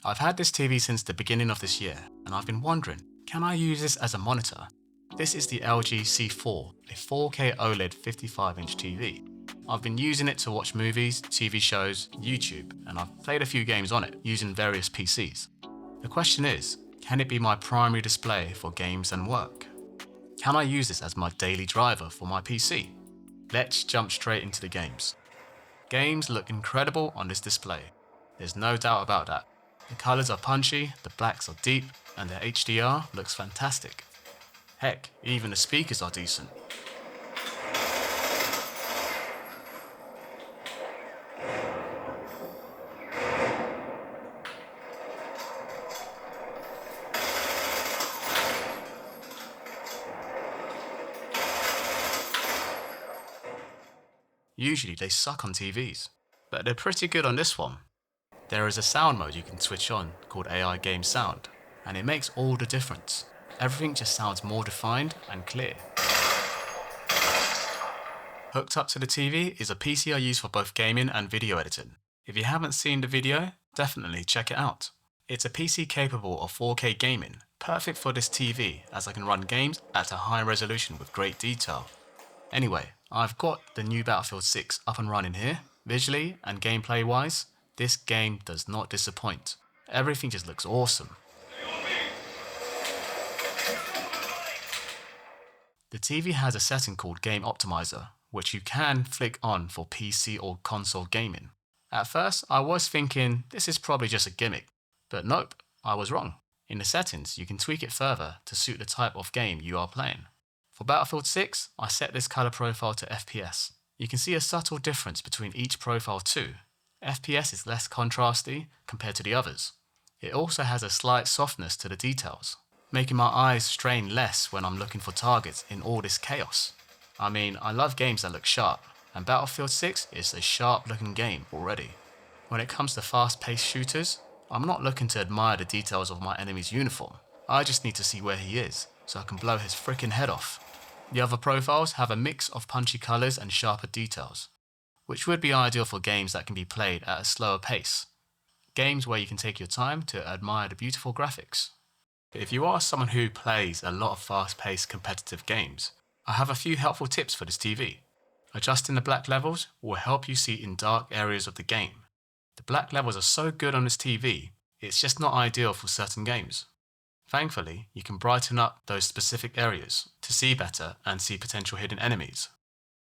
I've had this TV since the beginning of this year, and I've been wondering, can I use this as a monitor? This is the LG C4, a 4K OLED 55-inch TV. I've been using it to watch movies, TV shows, YouTube, and I've played a few games on it using various PCs. The question is, can it be my primary display for games and work? Can I use this as my daily driver for my PC? Let's jump straight into the games. Games look incredible on this display. There's no doubt about that. The colours are punchy, the blacks are deep, and the HDR looks fantastic. Heck, even the speakers are decent. Usually they suck on TVs, but they're pretty good on this one. There is a sound mode you can switch on called AI Game Sound, and it makes all the difference. Everything just sounds more defined and clear. Hooked up to the TV is a PC I use for both gaming and video editing. If you haven't seen the video, definitely check it out. It's a PC capable of 4K gaming, perfect for this TV as I can run games at a high resolution with great detail. Anyway, I've got the new Battlefield 6 up and running here. Visually and gameplay wise, this game does not disappoint. Everything just looks awesome. The TV has a setting called Game Optimizer, which you can flick on for PC or console gaming. At first, I was thinking this is probably just a gimmick, but nope, I was wrong. In the settings, you can tweak it further to suit the type of game you are playing. For Battlefield 6, I set this color profile to FPS. You can see a subtle difference between each profile too. FPS is less contrasty compared to the others. It also has a slight softness to the details, making my eyes strain less when I'm looking for targets in all this chaos. I mean, I love games that look sharp, and Battlefield 6 is a sharp looking game already. When it comes to fast-paced shooters, I'm not looking to admire the details of my enemy's uniform. I just need to see where he is, so I can blow his frickin' head off. The other profiles have a mix of punchy colours and sharper details, which would be ideal for games that can be played at a slower pace. Games where you can take your time to admire the beautiful graphics. But if you are someone who plays a lot of fast-paced competitive games, I have a few helpful tips for this TV. Adjusting the black levels will help you see in dark areas of the game. The black levels are so good on this TV, it's just not ideal for certain games. Thankfully, you can brighten up those specific areas to see better and see potential hidden enemies.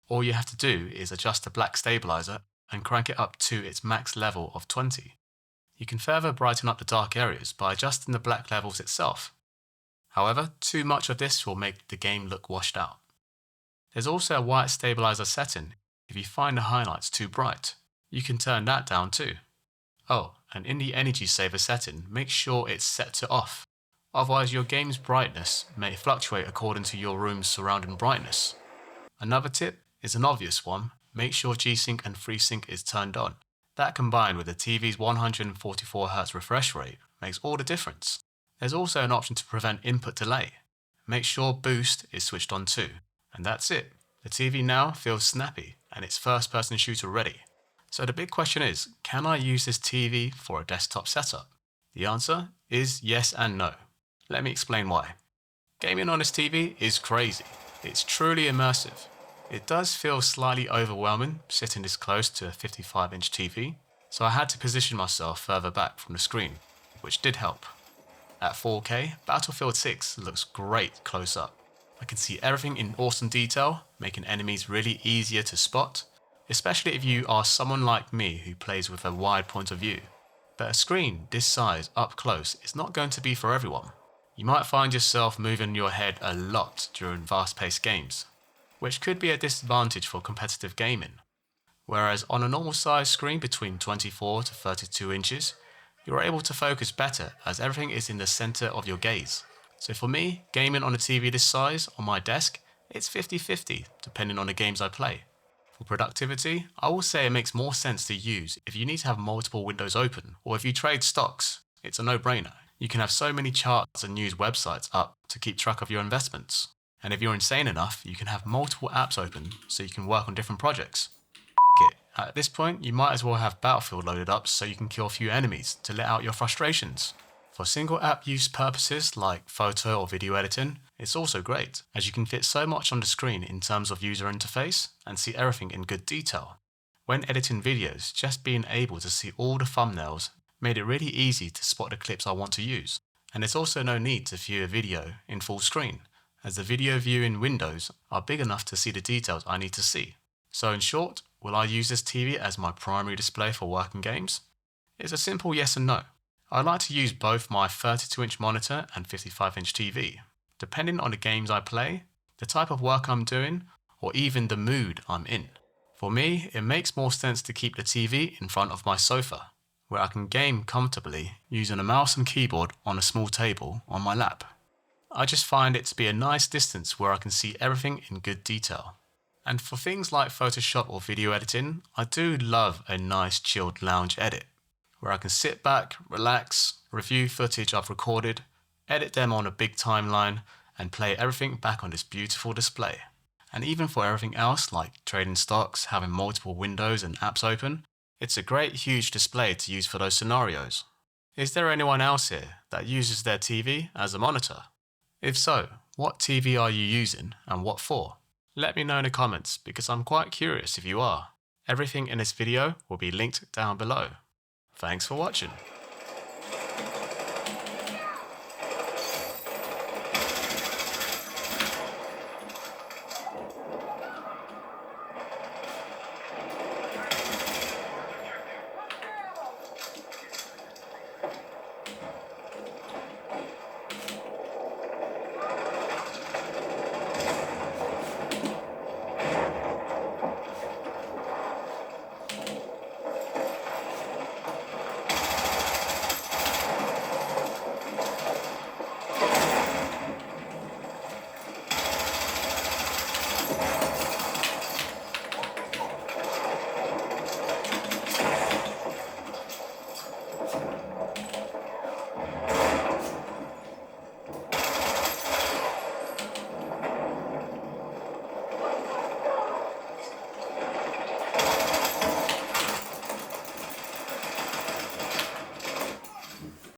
All you have to do is adjust the black stabilizer and crank it up to its max level of 20. You can further brighten up the dark areas by adjusting the black levels itself. However, too much of this will make the game look washed out. There's also a white stabilizer setting. If you find the highlights too bright, you can turn that down too. Oh, and in the energy saver setting, make sure it's set to off. Otherwise, your game's brightness may fluctuate according to your room's surrounding brightness. Another tip is an obvious one. Make sure G-Sync and FreeSync is turned on. That combined with the TV's 144Hz refresh rate makes all the difference. There's also an option to prevent input delay. Make sure Boost is switched on too. And that's it. The TV now feels snappy and it's first-person shooter ready. So the big question is, can I use this TV for a desktop setup? The answer is yes and no. Let me explain why. Gaming on this TV is crazy. It's truly immersive. It does feel slightly overwhelming sitting this close to a 55-inch TV, so I had to position myself further back from the screen, which did help. At 4K, Battlefield 6 looks great close up. I can see everything in awesome detail, making enemies really easier to spot, especially if you are someone like me who plays with a wide point of view. But a screen this size up close is not going to be for everyone. You might find yourself moving your head a lot during fast-paced games, which could be a disadvantage for competitive gaming. Whereas on a normal size screen between 24 to 32 inches, you're able to focus better as everything is in the center of your gaze. So for me, gaming on a TV this size on my desk, it's 50-50 depending on the games I play. For productivity, I will say it makes more sense to use if you need to have multiple windows open, or if you trade stocks, it's a no-brainer. You can have so many charts and news websites up to keep track of your investments. And if you're insane enough, you can have multiple apps open so you can work on different projects. It, At this point, you might as well have Battlefield loaded up so you can kill a few enemies to let out your frustrations. For single app use purposes like photo or video editing, it's also great, as you can fit so much on the screen in terms of user interface and see everything in good detail. When editing videos, just being able to see all the thumbnails made it really easy to spot the clips I want to use. And there's also no need to view a video in full screen, as the video viewing windows are big enough to see the details I need to see. So in short, will I use this TV as my primary display for working games? It's a simple yes and no. I like to use both my 32-inch monitor and 55-inch TV, depending on the games I play, the type of work I'm doing, or even the mood I'm in. For me, it makes more sense to keep the TV in front of my sofa, where I can game comfortably using a mouse and keyboard on a small table on my lap. I just find it to be a nice distance where I can see everything in good detail. And for things like Photoshop or video editing, I do love a nice chilled lounge edit, where I can sit back, relax, review footage I've recorded, edit them on a big timeline, and play everything back on this beautiful display. And even for everything else like trading stocks, having multiple windows and apps open, it's a great huge display to use for those scenarios. Is there anyone else here that uses their TV as a monitor? If so, what TV are you using and what for? Let me know in the comments because I'm quite curious if you are. Everything in this video will be linked down below. Thanks for watching.